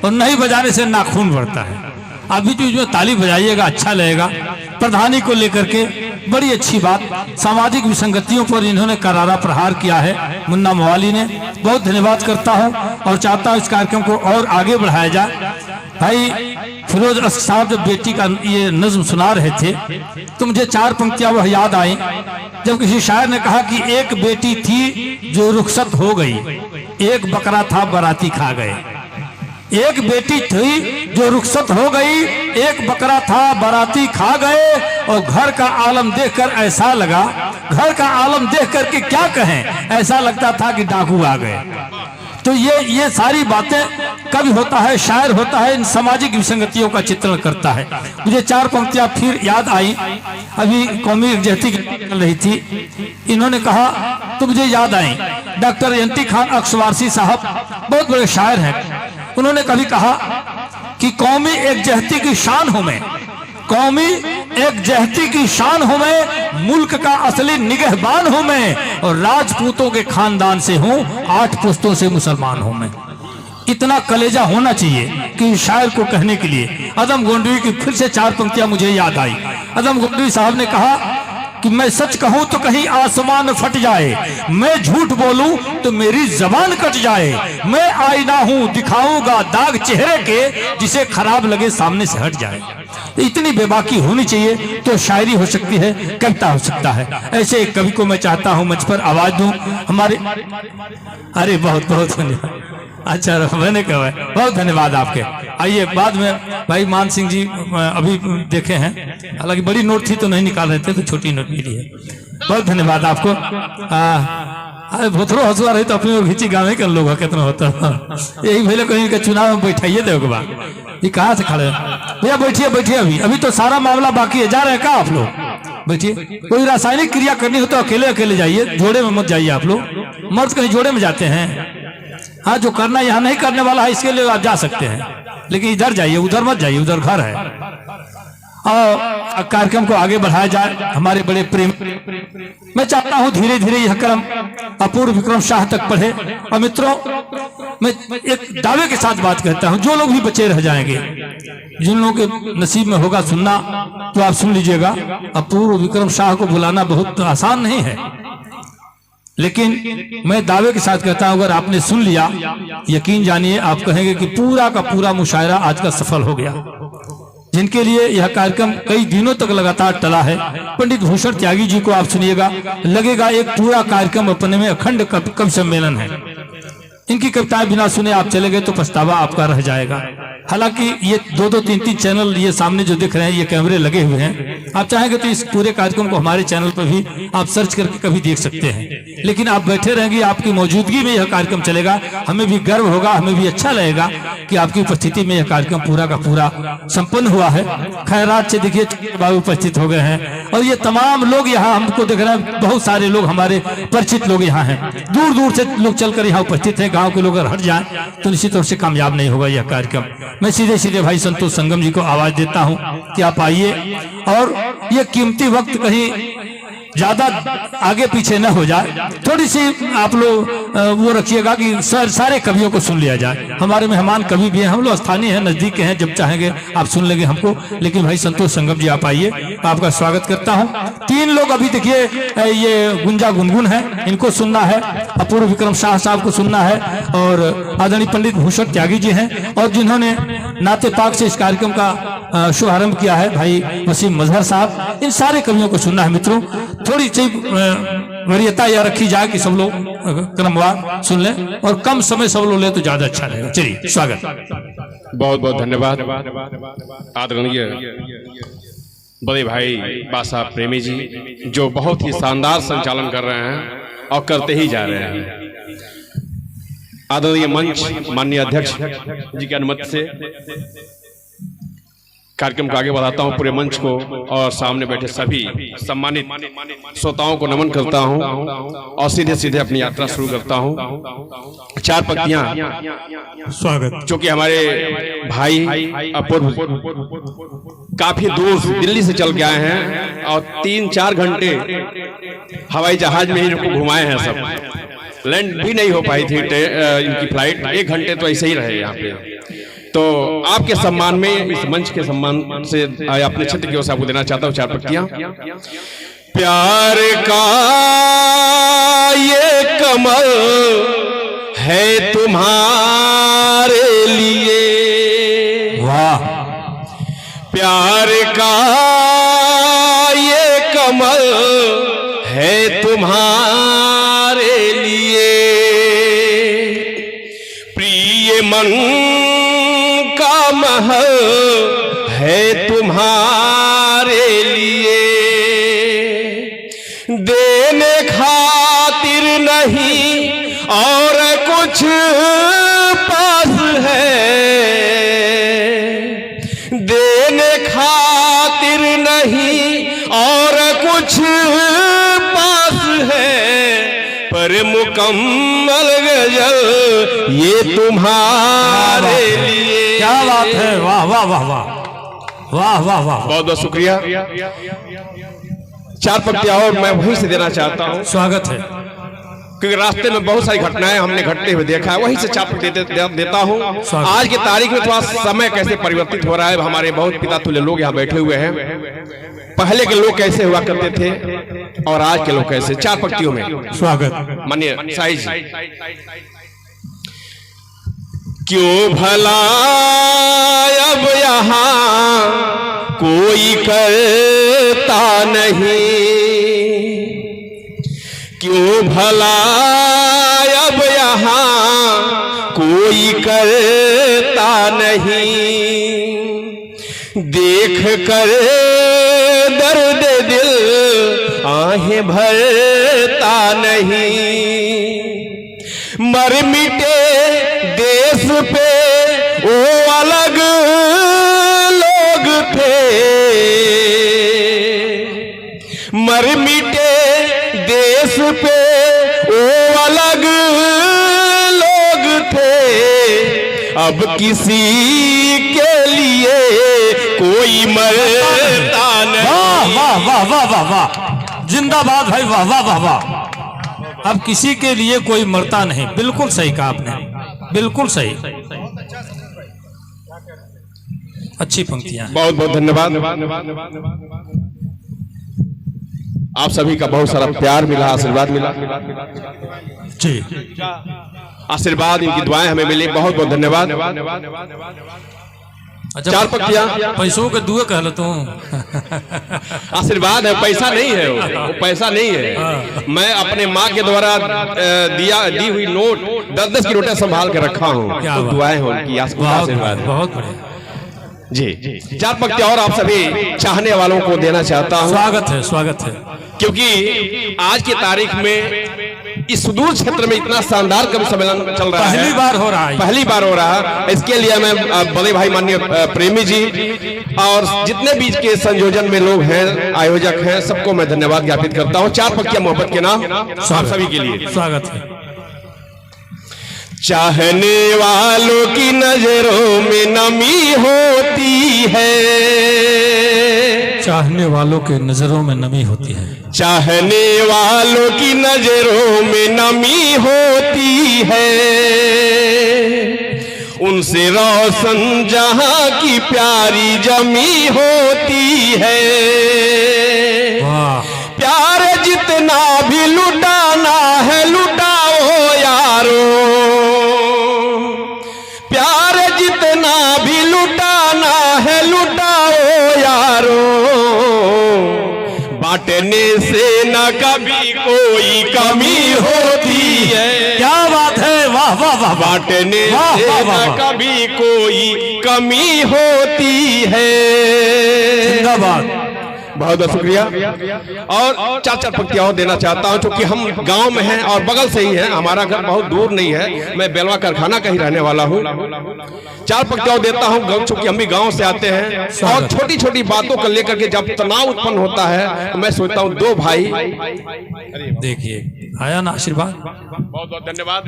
और नहीं बजाने से नाखून बढ़ता है। आप भी जो ताली बजाइएगा अच्छा लगेगा। प्रधानी को लेकर के बड़ी अच्छी बात, सामाजिक विसंगतियों पर इन्होंने करारा प्रहार किया है मुन्ना मवाली ने। बहुत धन्यवाद करता हूं और चाहता हूं इस कार्यक्रम को और आगे बढ़ाया जाए। भाई फिरोज अश्क साहब जब बेटी का ये नज्म सुना रहे थे तो मुझे 4 पंक्तियां वह याद आई, जब किसी शायर ने कहा कि एक बेटी थी जो रुखसत हो गई, एक बकरा था बाराती खा गए। एक बेटी थी जो रुखसत हो गई, एक बकरा था बाराती खा गए। और घर का आलम देखकर ऐसा लगा, घर का आलम देखकर के क्या कहें, ऐसा लगता था कि डाकू आ गए। तो ये सारी बातें कवि होता है, शायर होता है, इन सामाजिक विसंगतियों का चित्रण करता है। मुझे 4 पंक्तियां फिर याद आई, अभी कौमी यकजहती चल रही थी, इन्होंने कहा तो मुझे याद आई। डॉक्टर यंती खान अक्सवारसी साहब बहुत बड़े शायर हैं, उन्होंने कभी कहा कि कौमी एकजहती की शान हूं मैं, कौमी एकजहती की शान हूं मैं, मुल्क का असली निगहबान हूं मैं, और राजपूतों के खानदान से हूं, 8 पुश्तों से मुसलमान हूं मैं। इतना कलेजा होना चाहिए कि शायर को कहने के लिए। अदम गोंडवी की फिर से 4 पंक्तियां मुझे याद आई। अदम गोंडवी साहब ने कहा कि मैं सच कहूं तो कहीं आसमान फट जाए, मैं झूठ बोलूं तो मेरी जबान कट जाए, मैं आईना हूं दिखाऊंगा दाग चेहरे के, जिसे खराब लगे सामने से हट जाए। इतनी बेबाकी होनी चाहिए तो शायरी हो सकती है, कविता हो सकता है। ऐसे एक कवि को मैं चाहता हूं मंच पर आवाज दूं हमारे। अरे बहुत बहुत धन्यवाद, अच्छा मैंने कहा बहुत धन्यवाद आपके। आइए बाद में भाई मान सिंह जी अभी देखे हैं, हालांकि बड़ी नोट थी तो नहीं निकाल रहे थे, तो छोटी नोट मिली है। बहुत धन्यवाद आपको। अरे भोथरो हौसला रही तो अपने और खींची गाँव कर लोग कितना होता यही भले कहीं का चुनाव में बैठाइए दे बात। ये कहाँ से खड़े भैया, बैठिए बैठिए, अभी तो सारा मामला बाकी है। जा रहे हैं क्या आप लोग? बैठिए। कोई रासायनिक क्रिया करनी हो तो अकेले अकेले जाइए, जोड़े में मत जाइए आप लोग। मर्द कहीं जोड़े में जाते हैं, हाँ जो करना यहाँ नहीं करने वाला है इसके लिए आप जा सकते हैं, लेकिन इधर जाइए, उधर मत जाइए, उधर घर है। और कार्यक्रम को आगे बढ़ाया जाए। हमारे बड़े प्रेम, मैं चाहता हूं धीरे धीरे यह क्रम अपूर्व विक्रम शाह तक बढ़े। और मित्रों मैं एक दावे के साथ बात कहता हूं, जो लोग भी बचे रह जाएंगे, जिन लोगों के नसीब में होगा सुनना तो आप सुन लीजिएगा। अपूर्व विक्रम शाह को बुलाना बहुत आसान नहीं है, लेकिन मैं दावे के साथ कहता हूं अगर आपने सुन लिया, यकीन जानिए आप कहेंगे कि पूरा का पूरा मुशायरा आज का सफल हो गया। जिनके लिए यह कार्यक्रम कई दिनों तक लगातार टला है, पंडित भूषण त्यागी जी को आप सुनिएगा, लगेगा एक पूरा कार्यक्रम अपने में अखंड कवि सम्मेलन है। इनकी कविताएं बिना सुने आप चले गए तो पछतावा आपका रह जाएगा। हालांकि ये 2-2, 3-3 चैनल ये सामने जो दिख रहे हैं, ये कैमरे लगे हुए हैं। आप चाहेंगे तो इस पूरे कार्यक्रम को हमारे चैनल पर भी आप सर्च करके कभी देख सकते हैं। लेकिन आप बैठे रहेंगे, आपकी मौजूदगी में यह कार्यक्रम चलेगा, हमें भी गर्व होगा, हमें भी अच्छा लगेगा कि आपकी उपस्थिति में यह कार्यक्रम पूरा का पूरा संपन्न हुआ है। खैरात से देखिए बाबू उपस्थित हो गए हैं, और ये तमाम लोग यहाँ हमको देख रहे हैं, बहुत सारे लोग हमारे परिचित लोग यहाँ हैं, दूर दूर से लोग चलकर यहाँ उपस्थित हैं। गाँव के लोग अगर हट जाएं तो निश्चित तौर से कामयाब नहीं होगा यह कार्यक्रम। मैं सीधे सीधे भाई संतोष संगम जी को आवाज देता हूं कि आप आइए, और ये कीमती वक्त कहीं ज्यादा आगे पीछे न हो जाए, थोड़ी सी आप लोग वो रखिएगा कि सारे कवियों को सुन लिया जाए। हमारे मेहमान कवि भी हैं, हम लोग स्थानीय हैं, नजदीक के हैं, जब चाहेंगे आप सुन लेंगे हमको। लेकिन भाई संतोष संगम जी आप आइए, आपका स्वागत करता हूं। 3 लोग अभी देखिए, ये गुंजा गुनगुन है, इनको सुनना है, अपूर्व विक्रम शाह साहब को सुनना है, और आदरणीय पंडित भूषण त्यागी जी हैं, और जिन्होंने नाते पाक से इस कार्यक्रम का शुभारंभ किया है भाई वसीम मजहर साहब। इन सारे कवियों को सुनना है मित्रों। थोड़ी सी वरीयता यह रखी जाए कि सब लोग क्रमवार सुन लें, और कम समय सब लोग ले तो ज्यादा अच्छा रहेगा। चलिए स्वागत। बहुत बहुत धन्यवाद आदरणीय बड़े भाई बासा प्रेमी जी, जो बहुत ही शानदार संचालन कर रहे हैं और करते ही जा रहे हैं। आदरणीय मंच माननीय अध्यक्ष जी की अनुमति से कार्यक्रम को आगे बढ़ाता हूं। पूरे मंच को और सामने बैठे सभी सम्मानित श्रोताओं को नमन करता हूं, और सीधे सीधे अपनी यात्रा शुरू करता हूं। 4 पंक्तियां स्वागत। जो कि हमारे भाई अपूर्व काफी दूर दिल्ली से चल के आए हैं, और 3-4 घंटे हवाई जहाज में ही इनको घुमाए हैं सब। लैंड भी नहीं हो पाई थी इनकी फ्लाइट, 1 घंटे तो ऐसे ही रहे यहाँ पे। तो आपके सम्मान में, इस मंच के सम्मान से अपने क्षेत्र की ओर से आपको देना चाहता हूँ 4 पंक्तियां। प्यार का ये कमल है तुम्हारे लिए, वाह, प्यार का ये कमल है तुम्हारे लिए, प्रिय मन का महल है तुम्हारे लिए, देने खातिर नहीं और कुछ पास है, देने खातिर नहीं और कुछ पास है, पर मुकम्मल गजल ये तुम्हारे लिए। क्या बात है, वाह वाह वाह वाह वाह वाह वाह, बहुत बहुत शुक्रिया। 4 पंक्तियां और मैं वहीं से देना चाहता हूं, स्वागत है। क्योंकि रास्ते में बहुत सारी घटनाएं हमने घटते हुए देखा है, वहीं से 4 पंक्तियां देता हूं। आज की तारीख में थोड़ा समय कैसे परिवर्तित हो रहा है, हमारे बहुत पिता तुल्य लोग यहाँ बैठे हुए हैं। पहले के लोग कैसे हुआ करते थे और आज के लोग कैसे, 4 पंक्तियों में स्वागत। माननीय साईं जी। क्यों भला अब यहाँ कोई करता नहीं, क्यों भला अब यहाँ कोई करता नहीं, देख कर दर्द दिल आहें भरता नहीं, मर मिटे देश पे वो अलग लोग थे, मर मिटे देश पे वो अलग लोग थे, अब किसी के लिए कोई मरता नहीं। वाह वाह वाह वाह वाह, जिंदाबाद भाई, वाह वाह वाह वाह। अब किसी के लिए कोई मरता नहीं, बिल्कुल सही कहा आपने, बिल्कुल सही, अच्छी पंक्तियां हैं। बहुत बहुत धन्यवाद। आप सभी का बहुत सारा प्यार मिला, आशीर्वाद मिला जी, आशीर्वाद, इनकी दुआएं हमें मिली, बहुत बहुत धन्यवाद। अच्छा, 4 पंक्तियां पैसों के दुए कह लो तुम। आशीर्वाद है, पैसा नहीं है, वो पैसा नहीं है। मैं अपने माँ के द्वारा दी हुई नोट 10-10 की नोटें संभाल के रखा हूँ, तो दुआएं हो उनकी, आशीर्वाद। बहुत बढ़िया जी। 4 पंक्तियां और आप सभी चाहने वालों को देना चाहता हूँ। स्वागत है, स्वागत है। क्योंकि आज की तारीख में इस सुदूर क्षेत्र में इतना शानदार कवि सम्मेलन चल रहा है, पहली बार हो रहा है, पहली बार हो रहा है। इसके लिए मैं बड़े भाई माननीय प्रेमी जी और जितने बीच के संयोजन में लोग हैं, आयोजक हैं, सबको मैं धन्यवाद ज्ञापित करता हूँ। 4 पंक्तियां मोहब्बत के नाम आप सभी के लिए स्वागत है। चाहने वालों की नजरों में नमी होती है, चाहने वालों के नजरों में नमी होती है, चाहने वालों की नजरों में नमी होती है, उनसे रोशन जहां की प्यारी जमी होती है। वाह, प्यार जितना भी लुटाना है लुटाओ यारो, प्यार जितना भी लुटाना है लुटाओ यारो, बांटने से न कभी कोई कमी होती है। क्या बात है, वाह वाह वाह, बांटने वाह, से वाह, वाह, न वाह। कभी कोई कमी होती है। जिंदाबाद। बहुत बहुत शुक्रिया। और 4 पंक्तियां और देना चाहता हूं, क्योंकि हम गांव में हैं और बगल से ही है, हमारा घर बहुत दूर नहीं है, मैं बेलवा कारखाना का ही रहने वाला हूं। 4 पंक्तियां देता हूं, क्योंकि हम भी गांव से आते हैं और छोटी छोटी बातों को लेकर के जब तनाव उत्पन्न होता है तो मैं सोचता हूं 2 भाई, देखिए आया ना आशीर्वाद, बहुत बहुत धन्यवाद।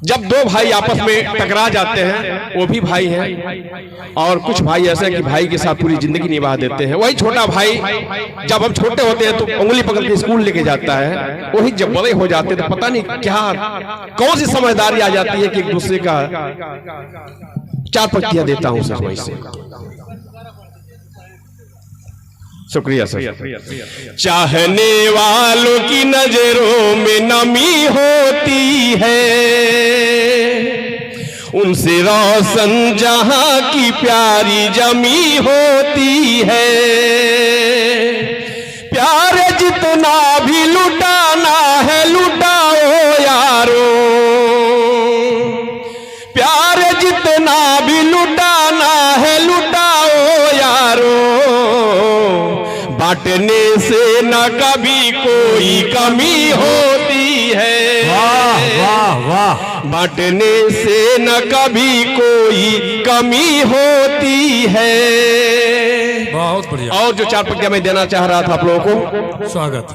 जब दो भाई आपस में टकरा जाते हैं, वो भी भाई हैं, और कुछ भाई ऐसे हैं कि भाई के साथ पूरी जिंदगी निभा देते हैं। वही छोटा भाई जब हम छोटे होते हैं तो उंगली पकड़ के स्कूल लेके जाता है, वही जब बड़े हो जाते हैं तो पता नहीं क्या कौन सी समझदारी आ जाती है कि एक दूसरे का चार पत्तियां देता हूं सर। वहीं से शुक्रिया सर। चाहने वालों की नजरों में नमी होती है, उनसे रोशन जहां की प्यारी जमी होती है। प्यार जितना भी लुटाना है लुटाओ यारो, प्यार जितना भी लुटाना है लुटाओ यारो। बांटने से न कभी कोई कमी होती है, वाह वाह वाह, बांटने से न कभी कोई कमी होती है। बहुत बढ़िया। और जो चार पंक्तियां मैं देना चाह रहा था आप लोगों को, स्वागत।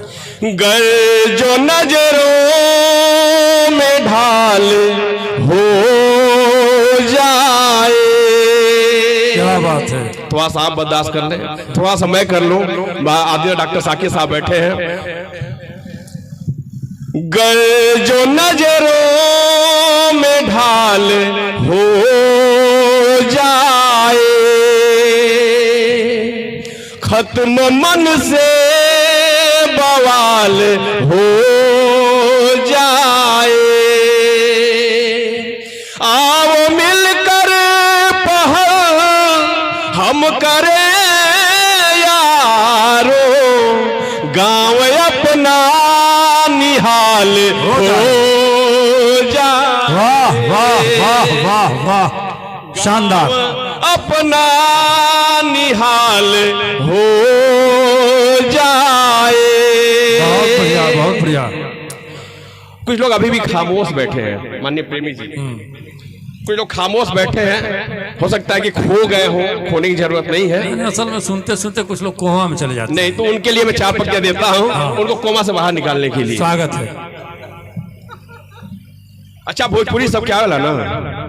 गर जो नजरों में ढाल हो जाए, क्या बात है। थोड़ा सा आप बर्दाश्त कर ले, थोड़ा सा मैं कर लूं। आदि डॉक्टर साकिब साहब बैठे हैं। गर जो नजरों में ढाल हो जाए, खत्म मन से बवाल हो जाए। आओ मिलकर पहल हम करें यारो, गांव अपना निहाल हो जाए। वाह वाह वाह वाह वाह, शानदार। अपना निहाल हो जाए। बहुत बढ़िया बहुत बढ़िया। कुछ लोग अभी भी खामोश बैठे हैं माननीय प्रेमी जी, कुछ लोग खामोश बैठे हैं। हो सकता है कि खो गए हो, खोने की जरूरत नहीं है। असल में सुनते सुनते कुछ लोग कोमा में चले जाते हैं। नहीं तो उनके लिए मैं चार पत्तियां देता हूं, उनको कोमा से बाहर निकालने के लिए। स्वागत है। अच्छा भोजपुरी सब क्या होला ना,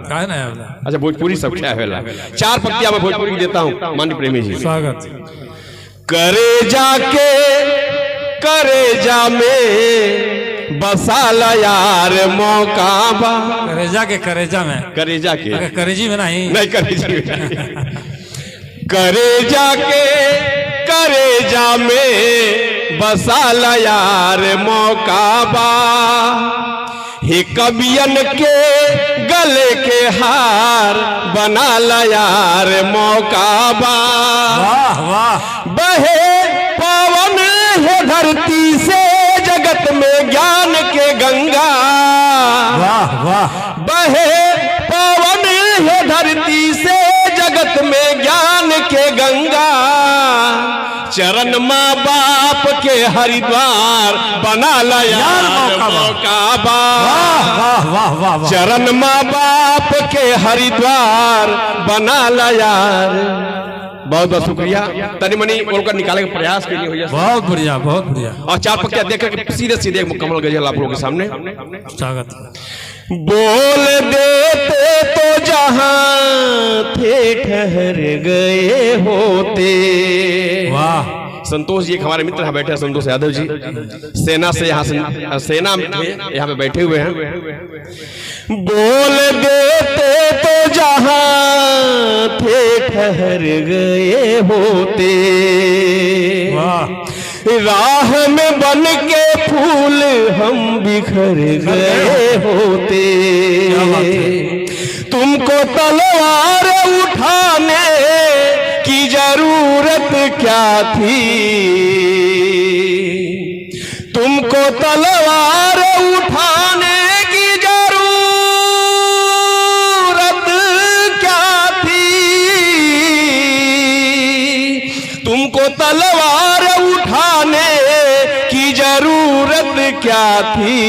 क्या है ना वाला? अच्छा भोजपुरी सब क्या होला। चार पत्तियां मैं भोजपुरी देता हूं माननीय प्रेमी जी। स्वागत। करे जाके करे जा में बसाला यार मौका बा। करेजा के करेजा में, करेजा के, अगर करेजी में नहीं करेजी में। करेजा के करेजा में बसाला यार मौका बा। हे कबियन के गले के हार बना ला यार मौका बा। वाह वाह। बहे पवन है धरती से जगत में ज्ञान के गंगा। वाह वाह। बहे पवन है धरती से जगत में ज्ञान के गंगा। चरण माँ बाप के हरिद्वार बना ला यार मौका बा। वाह वाह वाह। चरण माँ बाप के हरिद्वार बना ला यार। बहुत बहुत शुक्रिया। तनी मनी उनका निकालने का प्रयास के लिए हुआ। बहुत बढ़िया बहुत बढ़िया। और चार पक्तियां देख करके सीधे सीधे मुकम्मल गजल आप लोगों के सामने। स्वागत। बोल देते तो जहां थे ठहर गए होते। वाह। संतोष जी एक हमारे मित्र यहाँ बैठे हैं, संतोष यादव जी, सेना से यहाँ सेना में थे, यहाँ पे बैठे हुए हैं। बोल देते तो जहां थे ठहर गए होते। वाह। राह में बन के फूल हम बिखर गए होते। तुमको तलवार उठाने की जरूरत क्या थी। तुमको तलवार उठाने की जरूरत क्या थी। तुमको तलवार उठाने की जरूरत क्या थी।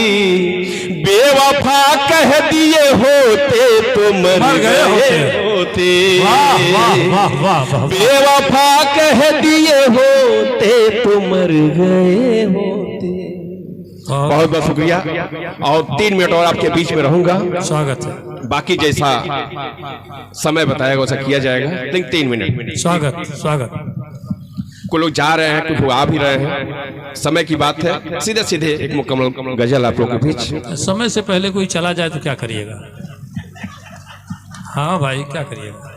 बेवफा कह दिए होते तो मर गए होते। वाह वाह वाह वाह। बेवफा कह दिए होते तो मर गए होते। बहुत बहुत शुक्रिया। और 3 मिनट और आपके बीच में रहूंगा। स्वागत है। बाकी जैसा समय बताएगा वैसा किया जाएगा, लेकिन 3 मिनट। स्वागत स्वागत। कुछ लोग जा रहे हैं, कुछ लोग आ भी रहे हैं, समय की बात है। सीधे सीधे एक मुकम्मल गजल आप लोगों के बीच। समय से पहले कोई चला जाए तो क्या करिएगा? हाँ भाई, क्या करिएगा?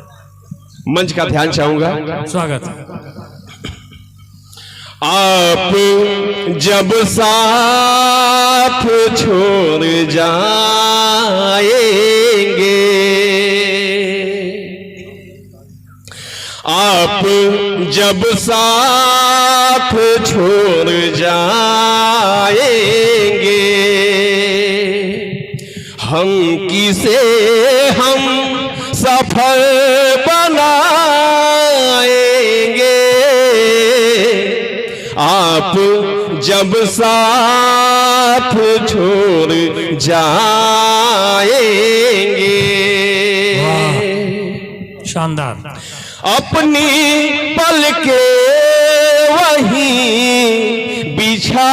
मंच का ध्यान चाहूंगा। स्वागत है। आप जब साथ छोड़ जाएंगे, आप जब साथ छोड़ जाएंगे, हम किसे हम सफल बनाएंगे। आप जब साथ छोड़ जाएंगे, शानदार। अपनी पलके वहीं बिछाएंगे,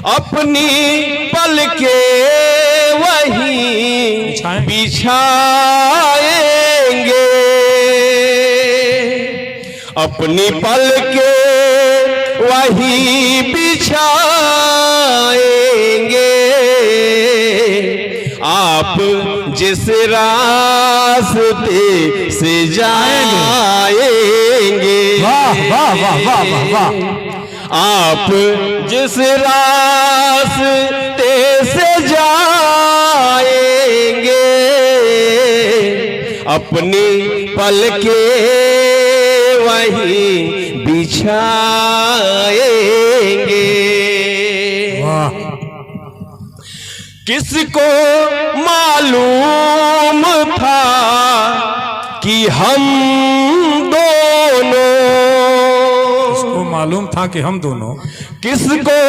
अपनी पलके वहीं बिछाएंगे, अपनी पलके वहीं बिछाएंगे। आप जिस रास्ते से जाएंगे, वाह वाह वाह वाह वाह वाह। आप जिस रास्ते से जाएंगे, अपनी पलके वहीं बिछाएंगे। वाह। किसको मालूम था कि हम दोनों, किसको मालूम था कि हम दोनों, किसको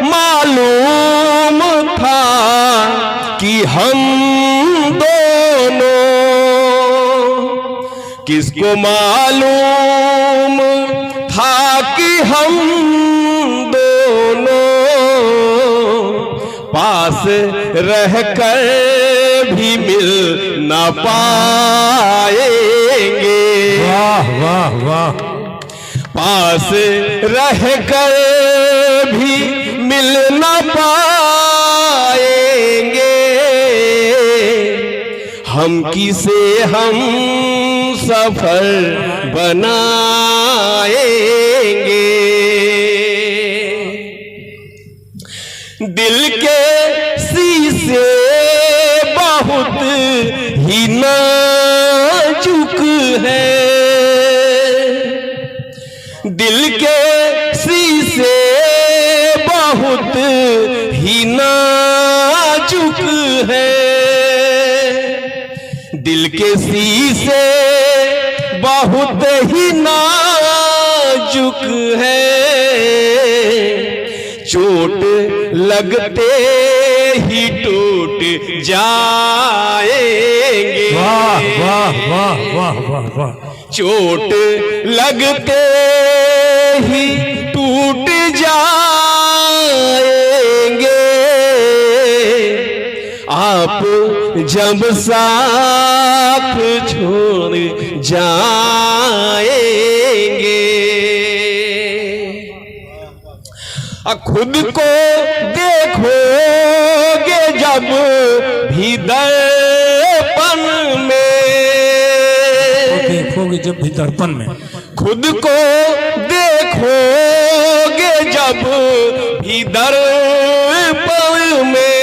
मालूम था कि हम दोनों, किसको मालूम था कि हम दोनों पास रहकर भी मिल न पाएंगे। वाह वाह वाह। पास रहकर भी मिल न पाएंगे, हम किसे हम सफल बनाएंगे। दिल के शीशे बहुत ही नाजुक है, दिल के शीशे बहुत ही नाजुक है, दिल के शीशे बहुत ही नाजुक है। चोट लगते ही टूट जाएंगे। वाह वाह वाह वाह वाह वाह। चोट लगते ही टूट जाएंगे, आप जब साथ छोड़ जाएंगे। खुद को देखोगे जब भी दर्पण में, देखोगे जब भी दर्पण में, खुद को देखोगे जब भी दर्पण में,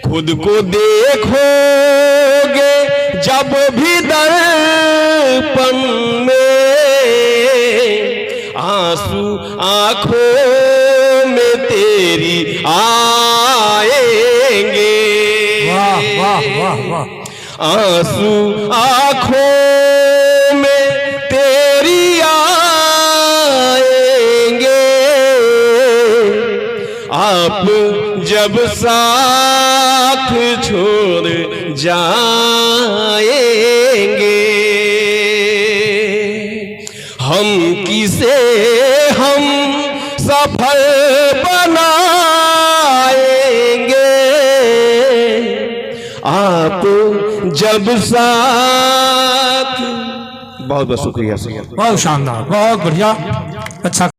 खुद को देखोगे जब भी दर्पण में, आंसू आंखों में तेरी आएंगे। वाह वाह वाह वाह। आंसू आंखों में तेरी आएंगे, आप जब साथ छोड़ जाएंगे। हम हम किसे हम सफल बनाएंगे, आप जब साथ। बहुत बहुत शुक्रिया सर। बहुत शानदार, बहुत बढ़िया, अच्छा।